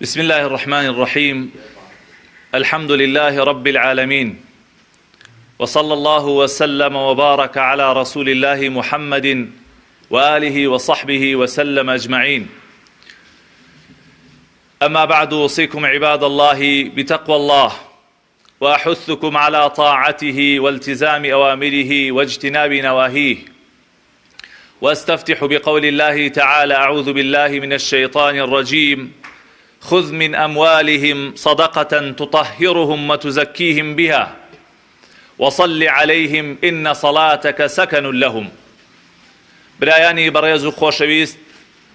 بسم الله الرحمن الرحيم. الحمد لله رب العالمين، وصلى الله وسلم وبارك على رسول الله محمد وآله وصحبه وسلم أجمعين. أما بعد، أوصيكم عباد الله بتقوى الله، وأحثكم على طاعته والتزام أوامره واجتناب نواهيه، واستفتح بقول الله تعالى: أعوذ بالله من الشيطان الرجيم: خذ من أموالهم صدقة تطهرهم وتزكيهم بها وصل عليهم إن صلاتك سكن لهم. برایانی بەڕێز و خۆشەویست،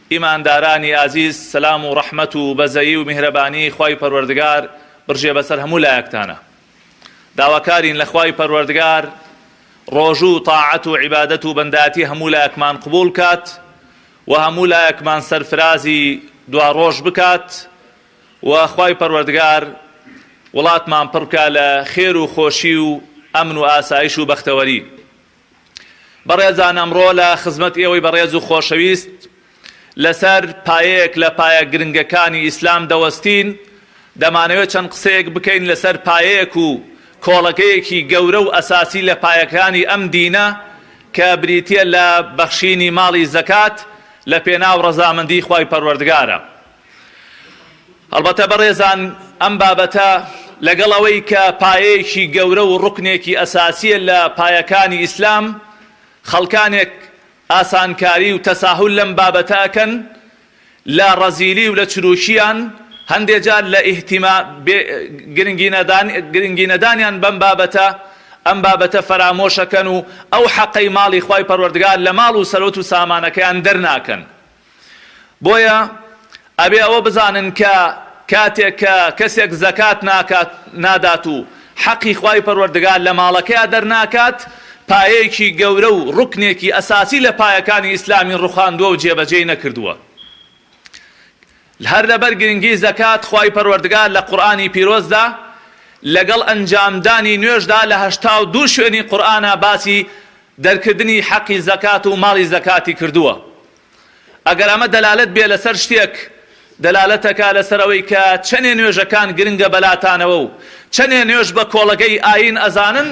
ئیماندارانی ئازیز، سەلام و ڕەحمەت و بەزەیی و میهرەبانی خوای پەروەردگار بڕژێ بەسەر هەموو لایەکتانە. داواکارین لە خوای پەروەردگار ڕۆژ و تاعەت و عیبادەت و بەندەتی هەموو لایەکمان قبول کات و هەموو لایەکمان سەرفرازی دوا ڕۆژ بکات و خوای پەروەردگار وڵاتمان پڕ بکات لە خێر و خۆشی و ئەمن و ئاسایش و بەختەوەری. بەڕێزان، ئەمڕۆ لە خزمەت ئێوەی بەڕێز و خۆشەویست لەسەر پایەیەک لە پایە گرنگەکانی ئیسلام دەوەستین. دەمانەوێت چەند قسەیەک بکەین لەسەر پایەیەک و کۆڵەکەیەکی گەورە و ئەساسی لە پایەکانی ئەم دینە کە بریتیە لە بەخشینی ماڵی زەکات لە پێناو ڕەزامەندی خوای پەروەردگارە. هەڵبەتە بەڕێزان، ئەم بابەتە لەگەڵ ئەوەی کە پایەیەکی گەورە و ڕوکنێکی ئەساسیە لە پایەکانی ئیسلام، خەڵکانێک ئاسانکاری و تەساهول لەم بابەتەکەن، لە ڕەزیلی و لە چروشیان هەندێک جار لە گرنگی نەدانیان بەم بابەتە ئەم بابەتە فەرامۆشەکەن و ئەو حەقەی ماڵی خوای پەروەردگار لە ماڵ و سەرۆت و سامانەکەیان دەرناکەن. بۆیە ئەبێ ئەوە بزانن کە کاتێک کە کەسێک زەکات نادات و حەقی خوای پەروەردگار لە ماڵەکەیە دەرناکات، پایەیەکی گەورە و ڕوکنێکی ئەساسی لە پایەکانی ئیسلامی ڕوخاندووە و جێبەجێی نەکردووە. هەر لەبەر گرنگی زەکات خوای پەروەردگار لە قورئانی پیرۆزدا لەگەڵ ئەنجامدانی نوێژدا لە 82 شوێنی قورئانە باسی دەرکردنی حەقی زەکات و ماڵی زەکاتی کردووە. ئەگەر ئەمە دەلالەت بێ لەسەر شتێک، دەلالەتەکە لەسەر ئەوەی کە چەندێ نوێژەکان گرنگە بەلاتانەوە و چەندێ نوێژ بە کۆڵەکەی ئاین ئەزانن،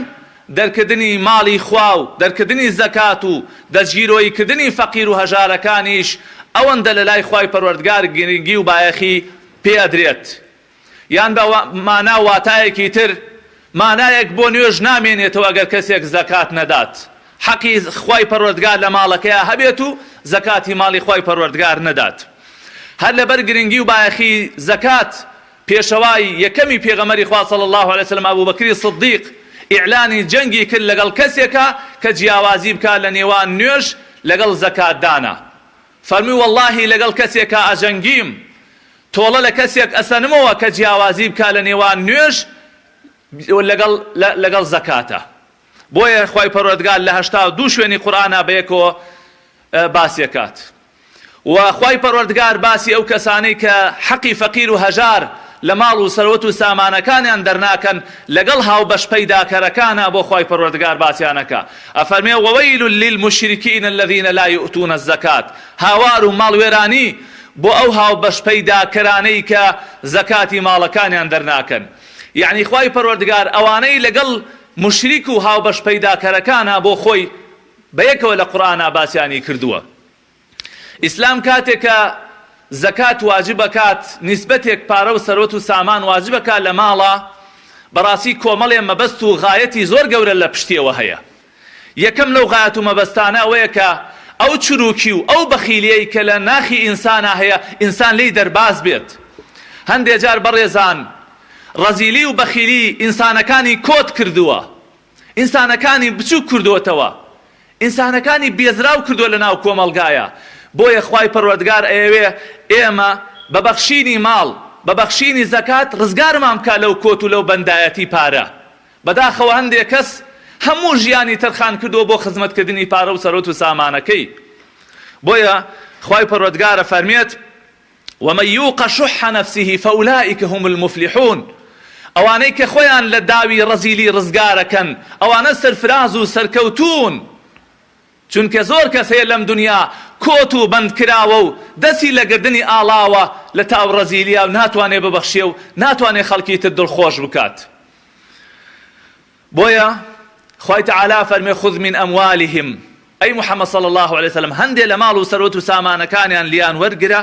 دەرکردنی ماڵی خوا و دەرکردنی زەکات و دەستگیرۆیکردنی فەقیر و هەژارەکانیش ئەوەندە لە لای خوای پەروەردگار گرنگی و بایەخی پێدرێت. یان بە مانا واتایەکی تر، مانایەک بۆ نوێژ نامێنێتەوە ئەگەر کەسێک زەکات نەدات، حەقی خوای پەروەردگار لە ماڵەکەیە هەبێت و زەکاتی ماڵی خوای پەروەردگار نەدات. هەر لەبەر گرنگی و بایەخی زەکات، پێشەوای یەکەمی پێغەمبەری خوا صلی الله علیه وسلم ئەبوبەکری سیدیق ئیعلانی جەنگی کرد لەگەڵ کەسێکە کە جیاوازی بکات لە نێوان نوێژ لەگەڵ زەکاتدانە. فەرمووی: وەڵڵاهی لەگەڵ کەسێکە ئەجەنگیم، تۆڵە لە کەسێک ئەسەنمەوە کە جیاوازی بکات لە نێوان نوێژ لەگەڵ زەکاتە. بۆیە خوای پەروەردگار لە 82 شوێنی قورئانە بەیەکەوە باسیەکات. و خوای پەروەردگار باسی ئەو کەسانەی کە حەقی فەقیر و هەژار لە ماڵ و سەرۆت و سامانەکانیان دەرناکەن لەگەڵ هاوبەش پەیداکەرەکانە بۆ خوای پەروەردگار باسییانەکە. ئەفەرمێ: ووەیل للمشرکین الذین لا یؤتون الزەکات. هاوار و ماڵوێرانی بۆ ئەو هاوبەش پەیداکەرانەی کە زەکاتی ماڵەکانیان دەرناکەن. یعنی خوای پەروەردگار ئەوانەی لەگەڵ مشریک و هاوبەش پەیداکەرەکانە بۆ خۆی بەیەکەوە لە قورئانە باسییانی کردووە. ئیسلام کاتێکە زەکات واجب بکات، نیسبەتێک پارە و سەرۆت و سامان واجب بکات لە ماڵە، بەڕاستی کۆمەڵێ مەبەست و غایەتی زۆر گەورە لە پشتیەوە هەیە. یەکەم لەو غایەت و مەبەستانە ئەوەیە کە ئەو چروکی و ئەو بەخیلیەی کە لە ناخی ئینسانە هەیە، ئینسان لی دەرباز بێت. هەندێک جار بەڕێزان، ڕەزیلی و بەخیلی ئینسانەکانی کۆت کردووە، ئینسانەکانی بچوو کردووەتەوە، ئینسانەکانی بێزراو کردووە لە ناو کۆمەڵگایە. بۆیە خوای پەروەردگار ئەیەوێ ئێمە بە بەخشینی ماڵ، بە بەخشینی زەکات ڕزگارمان بکات لەو کۆت و لەو بەندایەتی پارە. بەداخەوە هەندێک کەس هەموو ژیانی تەرخان کردووە بۆ خزمەتکردنی پارە و سەرۆت و سامانەکەی. بۆیە خوای پەروەردگارە فەرمێت: ومن يوق شح نفسه فأولئك هم المفلحون. ئەوانەی کە خۆیان لە داوی ڕەزیلی ڕزگارەکەن، ئەوانە سەرفراز و سەرکەوتون. چونکە زۆر کەس هەیە لەم دنیا کۆت و بەند کراوە و دەستی لە گردنی ئاڵاوە لە تاو ڕەزیلیا و ناتوانێ ببەخشێ و ناتوانێ خەڵکی تر دڵخۆش بکات. بۆیە خوای تەعالا فەرمێ خذ من ئەموالهم، ئەی محەممەد صلی الله عليه وسلم هەندێ لە ماڵ و سەرۆت و سامانەکانیان لیان وەرگرە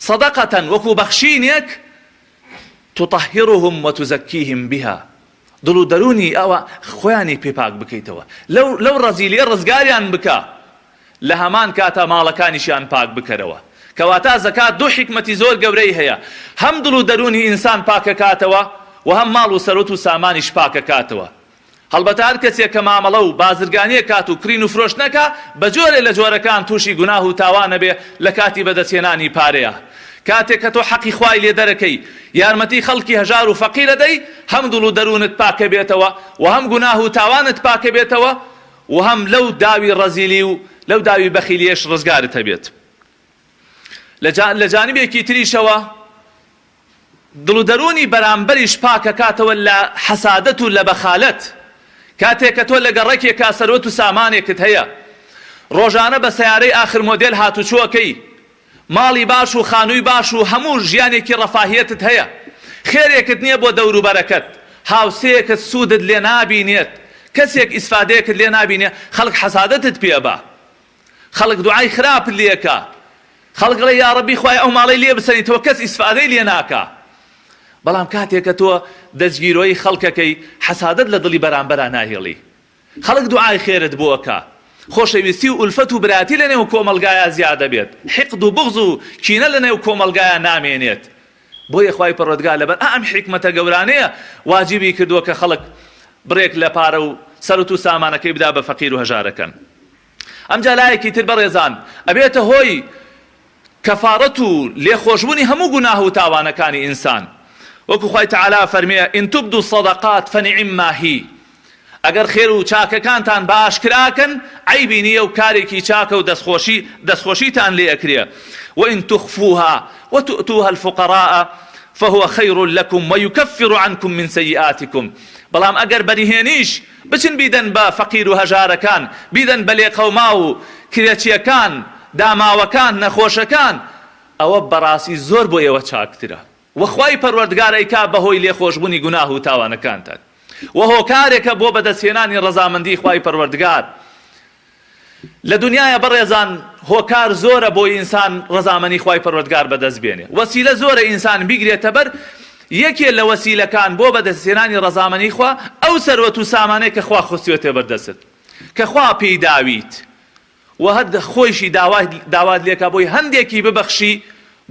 صەدەقەتەن وەکو بەخشینێک تطهرهم وتزكيهم بها، دڵ و دەرونی ئەوە خۆیانی پێپاک بکەیتەوە، لەو ڕەزیلیە ڕزگاریان بکە، لە هەمان کاتە ماڵەکانیشیان پاک بکەرەوە. کەواتە زەکات دوو حیکمەتی زۆر گەورەی هەیە، هەم دڵ و دەرونی ئینسان پاکەکاتەوە و هەم ماڵ و سەرۆت و سامانیش پاکەکاتەوە. هەڵبەتە هەر کەسێک کە مامەڵە و بازرگانیە کات و کرین و فرۆش نەکا بە جۆرێ لە جۆرەکان تووشی گوناه و تاوانە بێ لە کاتی بەدەستهێنانی پارەیە. کاتێک کە تۆ حەقی خوای لێ دەرەکەی، یارمەتی خەڵکی هەژار و فەقیرە دەی، هەم دڵ و دەرونت پاکە بێتەوە و هەم گوناه و تاوانت پاکە بێتەوە و هەم لەو داوی ڕەزیلی و لەو داوی بەخیلیەش ڕزگارت هەبێت. لە جانبێکی تریشەوە دڵ و دەرونی بەرامبەریش پاکەکاتەوە لە حەسادەت و لە بەخالەت. کاتێک کە تۆ لە گەڕێکێکا سەرۆت و سامانێکت هەیە، ڕۆژانە بە سەیارەی ئاخر مۆدێل هاتوچۆکەی، ماڵی باش و خانووی باش و هەموو ژیانێکی ڕەفاهیەتت هەیە، خێرێکت نییە بۆ دەوروبەرەکەت، هاوسەیەکت سوودت لێ نابینێت، کەسێک ئیسفادەیەکت لێ نابینێ، خەڵک حەسادەتت پێبا، خەڵک دوعای خراپت لێکا، خەڵک ڵێ یا ڕەبی خوای ئەو ماڵەی لێ بسەنیتەوە کەس ئیسفادەی لێ ناکا. بەڵام کاتێک کە تۆ دەستگیرۆی خەڵکەکەی حەسادەت لە دڵی بەرامبەرا ناهێڵی، خەڵک دوعای خێرت بۆکە، خۆشەویستی و ئولفەت و براتی لە نێو کۆمەلگایە زیادە بێت، حقد و بغض و کینە لە نێو کۆمەلگایە نامێنێت. بۆیە خوای پەروەردگار لەبەر ئەم حیکمەتە گەورانەیە واجبی کردووە کە خەڵک بڕێک لە پارە و سەرۆت و سامانەکەی بدا بە فەقیر و هەژارەکان. ئەمجا لایەکی تر بەڕێزان ئەبێتە هۆی کەفارەت و لێخۆشبوونی هەموو گوناه و تاوانەکانی ئینسان. وەکو خوای تەعالا فەرمێ ئین تبدوا الصەدەقات فەنیعما هی، ئەگەر خێر و چاکەکانتان بە ئاشکراکەن عەیبی نییە و کارێکی چاکە و دەستخۆشیتان لێ ئەکرێ. وئین تخفوها وتؤتوها الفقراء فهو خير لكم ويكفر عنكم من سيئاتكم. بەڵام ئەگەر بەریهێنیش بچن بیدەن بە فەقیر و هەژارەکان، بیدەن بە لێقەوما و کرێچیەکان، داماوەکان، نەخۆشەکان، ئەوە بەڕاستی زۆر بۆ ئێوە چاکترە و خوای پەروەردگار ئەیکا بەهۆی لێخۆشبوونی گوناه و تاوانەکانتان و هۆکارێکە بۆ بەدەستهێنانی ڕەزامەندی خوای پەروەردگار. لە دنیاە بەڕێزان هۆکار زۆرە بۆی ئینسان ڕەزامەندی خوای پەروەردگار بەدەست بێنێ، وەسیلە زۆرە ئینسان بیگرێتە بەر یەکێ لە وەسیلەکان بۆ بەدەستهێنانی ڕەزامەندی خوا ئەو سەروەت و سامانەی کە خوا خستوێتێ بەردەست، کە خوا پێی داویت و هەر خۆیشی داوات لێکا بۆی هەندێکی ببەخشی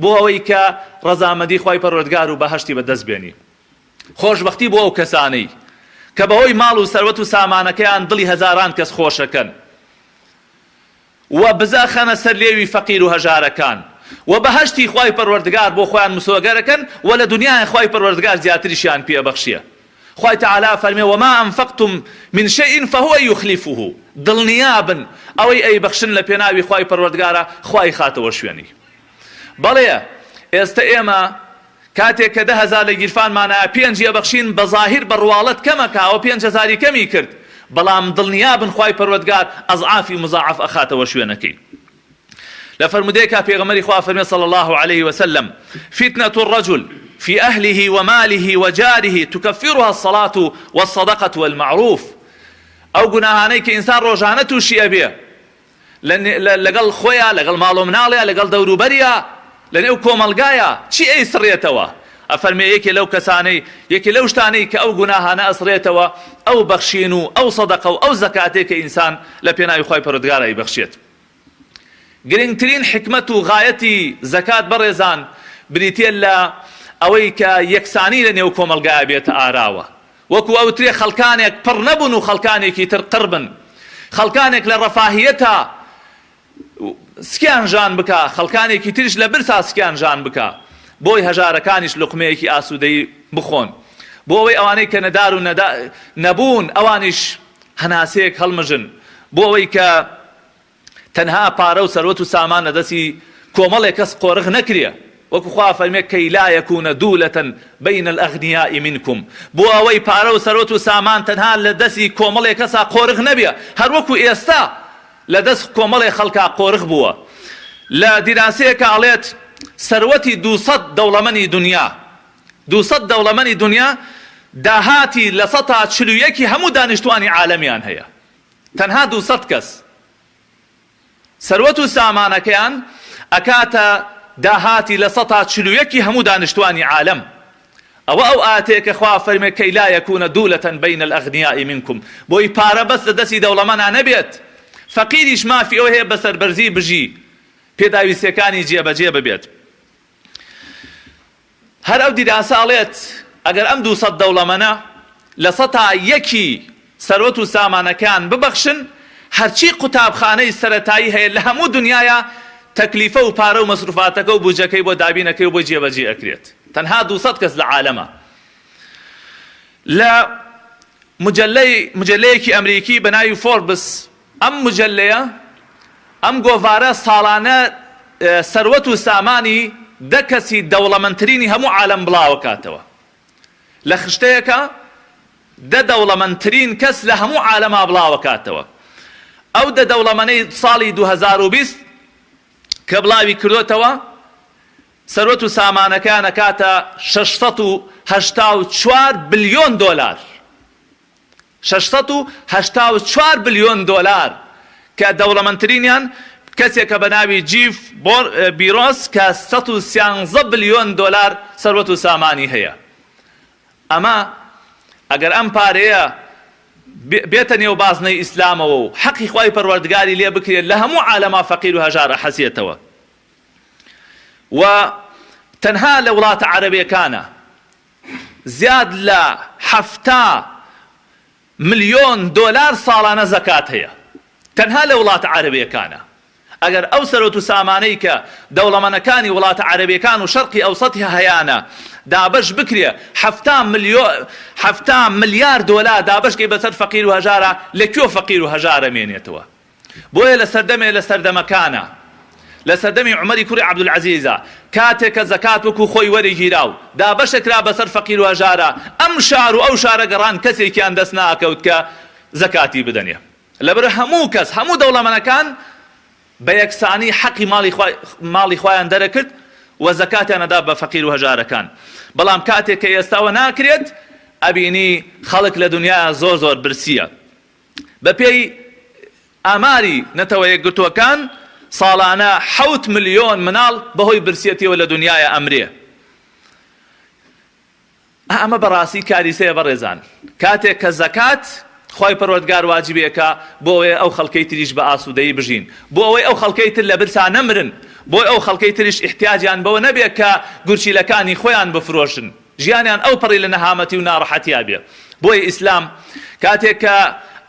بۆ ئەوەی کە ڕەزامەندی خوای پەروەردگار و بەهەشتی بەدەست بێنی. خۆشبەختی بۆ ئەو کەسانەی کە بەهۆی ماڵ و سەروەت و سامانەکەیان دڵی هەزاران کەس خۆشەکەن و بزاخەنە سەر لێوی فەقیر و هەژارەکان و بەهەشتی خوای پەروەردگار بۆ خۆیان مسۆگەرەکەن و لە دنیای خوای پەروەردگار زیاتریشیان پێبەخشیە. خوای تەعالا فەرمێ وما ئەنفەقتم من شەیء فهو یخلیفه، دڵنیابن ئەوەی ئەیبەخشن لە پێناوی خوای پەروەردگارە خوای خاتەوە شوێنی. بەڵێ ئێستا ئێمە کاتێک کە 10,000 لە گیرفانمانە 5 ئەبەخشین بە ظاهر بەڕواڵەت کەمەکە ئەوە 5,000 کەمی کرد، بەڵام دڵنیابن خوای پەروەردگار ئەضعافی مضاعف ئەخاتەوە شوێنەکەی. لە فەرمودەیەکا پێغەمبەری خوا فەرمێ صلی الله عليه وسلم فتنة الرجل في أهله وماله وجاره تكفرها الصلاة والصدقة والمعروف. ئەو گوناهانەی کە ئینسان ڕۆژانە تووشی ئەبێ لەگەڵ خۆیە، لەگەڵ ماڵ و مناڵیە، لەگەڵ دەوروبەریە، لە نێو کۆمەلگایە چی ئەیسڕێتەوە؟ ئەفەرمێ یەکێ لەو کەسانەی، یەکێ لەو شتانەی کە ئەو گوناهانە ئەسڕێتەوە ئەو بەخشین و ئەو سەدەقە و ئەو زەکاتێک کە ئینسان لە پێناوی خوای پەروەردگار ئەیبەخشێت. گرنگترین حکمت و غایەتی زەکات بەڕێزان بریتە لە ئەوەی کە یەکسانی لە نێو کۆمەلگایە بێتە ئاراوە، وەکو ئەو ترێ خەڵکانێک پڕ نەبوون و خەڵکانێکی تر قڕبن، خەڵکانێک لە ڕەفاهیەتە سکیان ژان بکە، خەڵکانێکی تریش لە برسا سکیان ژان بکە، بۆی هەژارەکانیش لوقمەیەکی ئاسوودەی بخۆن، بۆ ئەوەی ئەوانەی کە نەدار و نەبوون ئەوانیش هەناسەیەک هەڵمژن، بۆ ئەوەی کە تەنها پارە و سەروەت و سامان لە دەستی کۆمەڵێک کەس قۆرغ نەکرێ، وەکو خوا فەرمێ کەی لا یەکونە دوولەتەن بەین الئەغنیاء منکم، بۆ ئەوەی پارە و سەروەت و سامان تەنها لە دەستی کۆمەڵێک کەسا قۆرغ نەبێ، هەر وەکو ئێستا لە دەست کۆمەڵێک خەڵکا قۆرغ بووە، لە دیراسەیەکە ئەڵێت سەروەتی 200 دەوڵەمەنی دنیا 200 دەوڵەمەنی دنیا داهاتی لە 141 هەموو دانیشتوانی عالەمیان هەیە. تەنها 200 کەس سەروەت و سامانەکەیان ئەکاتە داهاتی لە 141 هەموو دانیشتوانی عالەم. ئەو ئاتەیە کە خوا فەرمێ کەی لا یەکونە دوولەتەن بەینە الئەغنیاء منکم، بۆی پارە بەس لە دەستی دەوڵەمەنە نەبێت، فەقیریش مافی ئەوە هەیە بەسەر بەرزی بژی پێداویستەکانی جێبەجێ ببێت. هەر ئەو دیراسە ئەڵێت ئەگەر ئەم 200 دەوڵەمەنە لە 101 سەروەت و سامانەکان ببەخشن، هەرچی قوتابخانەی سەرەتایی هەیە لە هەموو دنیاە تەکلیفە و پارە و مەسروفاتەکە و بوجەکەی بۆ دابینەکەی و بۆ جێبەجێ ئەکرێت. تەنها 200 کەس لە عالەمە. لە مجلەیەکی ئەمریکی بە ناوی فۆربس ئەم مجلەیە ئەم گۆڤارە ساڵانە سەروەت و سامانی 10 کەسی دەوڵەمەندترینی هەموو عالەم بڵاوکاتەوە. لە خشتەیەکە 10 دەوڵەمەندترین کەس لە هەموو عالەما بڵاوکاتەوە. ئەو 10 دەوڵەمەندەی ساڵی 2020 کە بڵاوی کردوتەوە سەروەت و سامانەکان ئەکاتە 684 بلیۆن دۆلار. 684 بلیۆن دۆلار کە دەوڵەمەندترینیان کەسێکە بە ناوی جیف بیرۆس کە 113 بلیۆن دۆلار سەروەت و سامانی هەیە. ئەمە ئەگەر ئەم پارەیە بێتە نێو بازنەی ئیسلامەوە و حەقی خوای پەروەردگاری لێ بکرێت، لە هەموو عالەما فەقیر و هەژار ئەحەسێتەوە. و تەنها لە وڵاتە عەرەبیەکانە زیاد لە 70 ملیۆن دۆلار ساڵانە زەکات هەیە. تەنها لە وڵاتە عەرەبیەکانە. ئەگەر ئەو سەروەت و سامانەی کە دەوڵەمەندەکانی وڵاتە عەرەبیەکان و شەرقی ئەوسەتی هەیەیانە دابەش بکرێ 70 ملیار دۆلار دابەشکەی بەسەر فەقیر و هەژارە، لەکوێ فەقیر و هەژارە مێنێتەوە؟ بۆیە لە سەردەمەکانە لە سەردەمی عومەری کوڕی عەبدولعەزیزە کاتێک کە زەکات وەکو خۆی وەرەگیرا و دابەشەکرا بەسەر فەقیر و هەژارە، ئەم شار و ئەو شارە گەڕان کەسێکیان دەست ناکەوت کە زەکاتی بدەنێ. لەبەر هەموو کەس هەموو دەوڵەمەندەکان بە یەکسانی حەقی ماڵی خۆیان دەرەکرد و زەکاتیان ئەدا بە فەقیر و هەژارەکان. بەڵام کاتێک کە ئێستاوە ناکرێت ئەبینی خەڵک لە دنیا زۆر برسیە. بە پێی ئاماری نەتەوە یەکگرتووەکان ساڵانە 7 ملیۆن مناڵ بەهۆی برسیەتیەوە لە دنیاە ئەمرێ. ئەمە بەڕاستی کاریسەیە بەڕێزان. کاتێک کە زەکات خوای پەروەردگار واجبێکە بۆ ئەوەی ئەو خەڵکەی تریش بە ئاسوودەیی بژین، بۆ ئەوەی ئەو خەڵکەی تر لە برسا نەمرن، بۆ ئەو خەڵکەی تریش احتیاجیان بەوە نەبێت کە گورچیلەکانی خۆیان بفرۆشن، ژیانیان ئەو پەڕی لە نەهامەتی و ناڕەحەتیا بێ. بۆیە ئیسلام کاتێک کە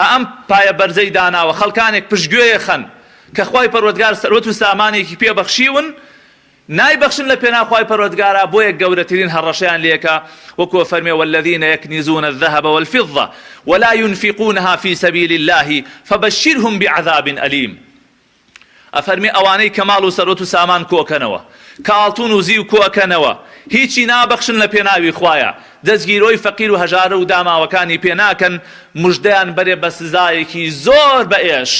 ئەم پایە بەرزەی داناوە خەڵکانێک پشتگوێیە خەن کە خوای پەروەردگار سەروەت و سامانێکی پێبەخشیون، نایبەخشن لە پێناخوای پەروەردگارە، بۆیە گەورەترین هەڕەشەیان لێکە وەکو فەرمێ والذین یەکنیزون الذهب والفضة ولا ينفقونها في سبيل الله فبشرهم بعذاب أليم. ئەفەرمێ ئەوانەی کە ماڵ و سەروەت و سامان کۆکەنەوە، کە ئاڵتون و زیو کۆکەنەوە، هیچی نابەخشن لە پێناوی خوایە، دەستگیرۆی فەقیر و هەژارە و داماوەکانی پێناکەن، موژدەیان بەرێ بە سزایەکی زۆر بەئێش.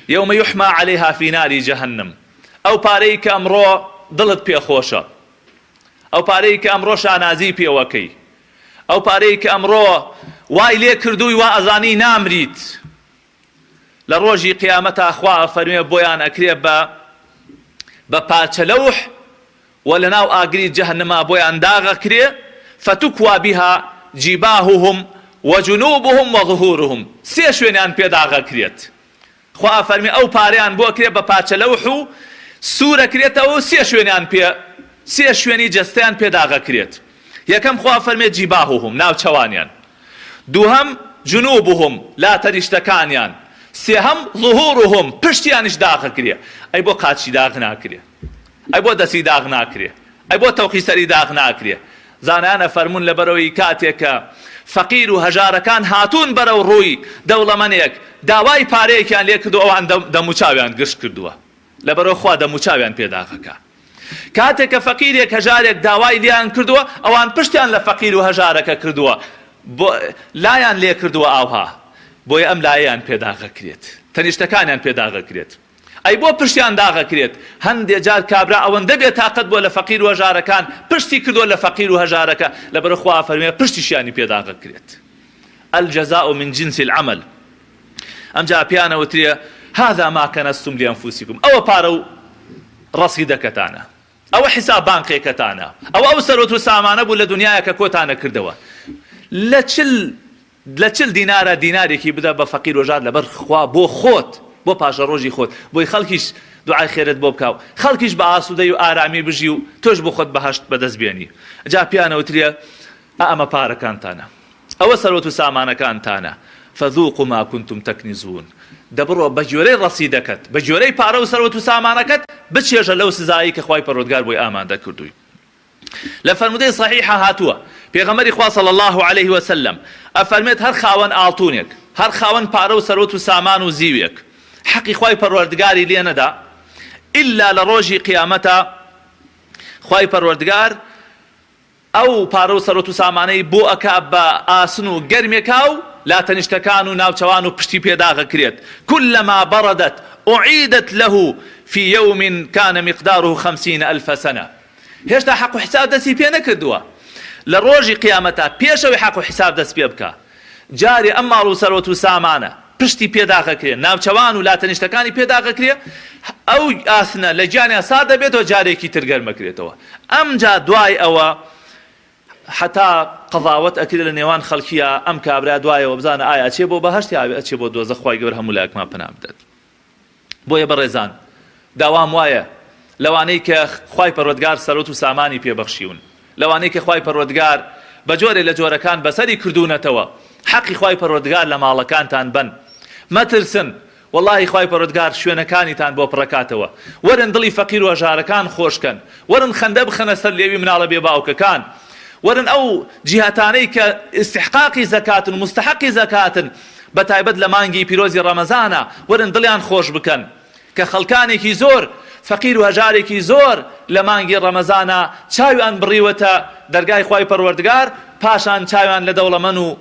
يوم يحمى عليها في نار جهنم. ئەو پارەی کە ئەمڕۆ دڵت پێخۆشە، ئەو پارەی کە ئەمڕۆ شانازی پێوەکەی، ئەو پارەی کە ئەمڕۆ وای لێ کردووی وا ئەزانی نامریت، لە ڕۆژی قیامەتا خوا فەرمێ بۆیان ئەکرێ بە پارچە لەوح و لەناو ئاگری جەهەنەما بۆیان داغەکرێ فتوکوا بها جیباههم وجنوبهم وظهورهم. سێ شوێنیان پێداغەکرێت. خوا فەرمێ ئەو پارەیان بۆ ئەکرێ بە پارچە لەوح و سوورەکرێتەوە، سێ شوێنی جەستەیان پێداغەکرێت. یەکەم خوا فەرمێ جیباههم ناوچەوانیان، دووهەم جنوبهم لاتەریشتەکانیان، سێهەم ظهورهم پشتیانیش داغەکرێ. ئەی بۆ قاچی داغ ناکرێ، ئەی بۆ دەستی داغ ناکرێ، ئەی بۆ تەوقی سەری داغ ناکرێ. زانایانە فەرمون لەبەرەوەی کاتێکە فەقیر و هەژارەکان هاتوون بەرەو ڕووی دەوڵەمەندێک داوای پارەیەکیان لێ کردو، ئەوان دەموچاویان گشت کردووە، لەبەرەوە خوا دەموچاویان پێداغەکە. کاتێک کە فەقیرێک هەژارێک داوای لیان کردووە، ئەوان پشتیان لە فەقیر و هەژارەکە کردووە، لایان لێ کردووە ئاوها، بۆیە ئەم لایەیان پێداغەکرێت، تەنیشتەکانیان پێداغەکرێت. ئەی بۆ پشتیان داغەکرێت هەندێک جار کابرا ئەوەندە بێتاقەت بۆ لە فەقیر و هەژارەکان پشتی کردووە لە فەقیر و هەژارەکە لەبەر خوا فەرمێ پشتیشیانی پێداغەکرێت الجزاء من جنس العمل ئەمجا پیانەوترێ هذا ما كنزتم لأنفسكم ئەوە پارە و ڕەسیدەکەتانە ئەوە حیساب بانقێکەتانە ئەو سەرۆت و سامانە بوو لە دنیاە کە کۆتانە کردەوە لە چل دینارە دینارێکی بدە بە فەقیر و هەژار لەبەر خوا بۆ خۆت بۆ پاشە ڕۆژی خۆت بۆی خەڵکیش دوعای خێرت بۆ بکاو خەڵکیش بە ئاسوودەی و ئارامی بژی و تۆش بۆ خۆت بەهەشت بەدەست بێنی جا پیانەوترێ ئەمە پارەکانتانە ئەوە سەرۆت و سامانەکانتانە فذوقوا ما كنتم تكنزون دەبڕۆ بە جۆرەی ڕەسیدەکەت بە جۆرەی پارە و سەرۆت و سامانەکەت بچێژە لەو سزایی کە خوای پەروەردگار بۆی ئامادە کردووی لە فەرمودەی صحیحە هاتووە پێغەمبەری خوا صلی الله عليه وسلم ئەفەرمێت هەر خاوەن ئاڵتونێک هەر خاوەن پارە و سەرۆت و سامان و زیوێک حەقی خوای پەروەردگاری لێ نەدا ئیلا لە ڕۆژی قیامەتە خوای پەروەردگار ئەو پارە و سەرۆت و سامانەی بۆ ئەکا بە ئاسن و گەرمێکا و لاتەنیشتەکان و ناوچەوان و پشتی پێداغەکرێت كلما بردت أعيدت له في يوم كان مقداره 50,000 سنة هێشتا حەق و حساب دەستی پێ نەکردووە لە ڕۆژی قیامەتە پێشەوەی حەق و حساب دەست پێ بکە جارێ ئەم ماڵ و سەرۆت و سامانە پشتی پێداغەکرێ ناوچەوان و لاتەنیشتەکانی پێداغەکرێ ئەو ئاسنە لە گیانیان سا دەبێتەوە جارێکی تر گەرمەکرێتەوە ئەمجا دوای ئەوە حتا قەضاوەت ئەکرێت لە نێوان خەڵکیە ئەم کابرا دوایەوە بزانە ئایا ئەچێ بۆ بەهەشت یا ئەچێ بۆ دۆزەخ خوای گەورە هەموو لایەکمان پەنا بدات بۆیە بەڕێزان داوام وایە لەوانەی کە خوای پەروەردگار سەرۆت و سامانی پێبەخشیون لەوانەی کە خوای پەروەردگار بە جۆرێ لە جۆرەکان بەسەری کردوونەتەوە حەقی خوای پەروەردگار لە ماڵەکانتان بن مەترسن والله خوای پەروەردگار شوێنەکانیتان بۆ پڕەکاتەوە وەرن دڵی فەقیر و هەژارەکان خۆشکەن وەرن خەندە بخەنە سەر لێوی مناڵە بێباوکەکان وەرن ئەو جیهاتانەی کە استحقاقی زەکاتن و مستحقی زەکاتن بە تایبەت لە مانگی پیرۆزی ڕەمەزانە وەرن دڵیان خۆش بکەن کە خەڵکانێکی زۆر فەقیر و هەژارێکی زۆر لە مانگی ڕەمەزانە چاویان بڕیوەتە دەرگای خوای پەروەردگار پاشان چاویان لە دەوڵەمەند و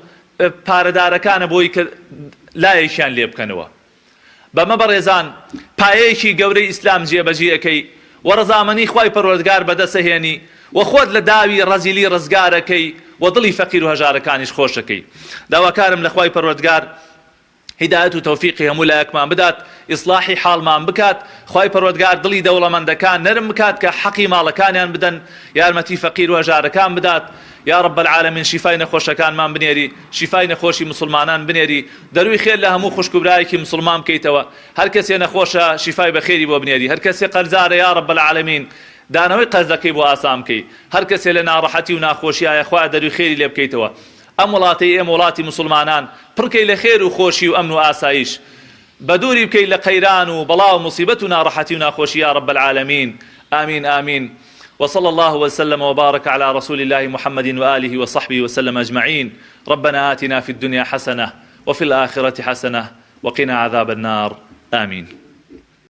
پارەدارەکانە بۆی کە لایەکیان لێ بکەنەوە بەمە بەڕێزان پایەیەکی گەورەی ئیسلام جێبەجێ ئەەکەی و ڕەزامەنی خوای پەروەردگار بەدەستەهێنی و خۆت لە داوی ڕەزیلی ڕزگارەکەی و دڵی فەقیر و هەژارەکانیش خۆشەکەی داواکارم لە خوای پەروەردگار هدایەت و تەوفیقی هەموو لایەکمان بدات ئیسلاحی حاڵمان بکات خوای پەروەردگار دڵی دەوڵەمەندەکان نەرم بکات کە حەقی ماڵەکانیان بدەن یارمەتی فەقیر و هەژارەکان بدات یا رب العالمین شیفای نەخۆشەکانمان بنێری شیفای نەخۆشی مسلمانان بنێری دەروی خێر لە هەموو خوشکوبرایەکی مسلمان بکەیتەوە هەر کەسێ نەخۆشە شیفای بەخێری بۆ بنێری هەر کەسێ قەرزارە یا رب العالمین دانەوەی قەرزەکەی بۆ ئاسان بکەی هەر کەسێ لە ناڕەحەتی و ناخۆشیایە خوا دەروی خێری لێ بکەیتەوە ئەم وڵاتەی ئێمە وڵاتی مسلمانان پڕکەی لە خێر و خۆشی و ئەمن و ئاسایش بەدووری بکەی لە قەیران و بەڵاو مصیبەت و ناڕەحەتی و ناخۆشی یا رب العالمین آمين آمين وصلى الله وسلم وبارك على رسول الله محمد وآله وصحبه وسلم أجمعين ربنا آتنا في الدنيا حسنة وفي الآخرة حسنة وقنا عذاب النار آمين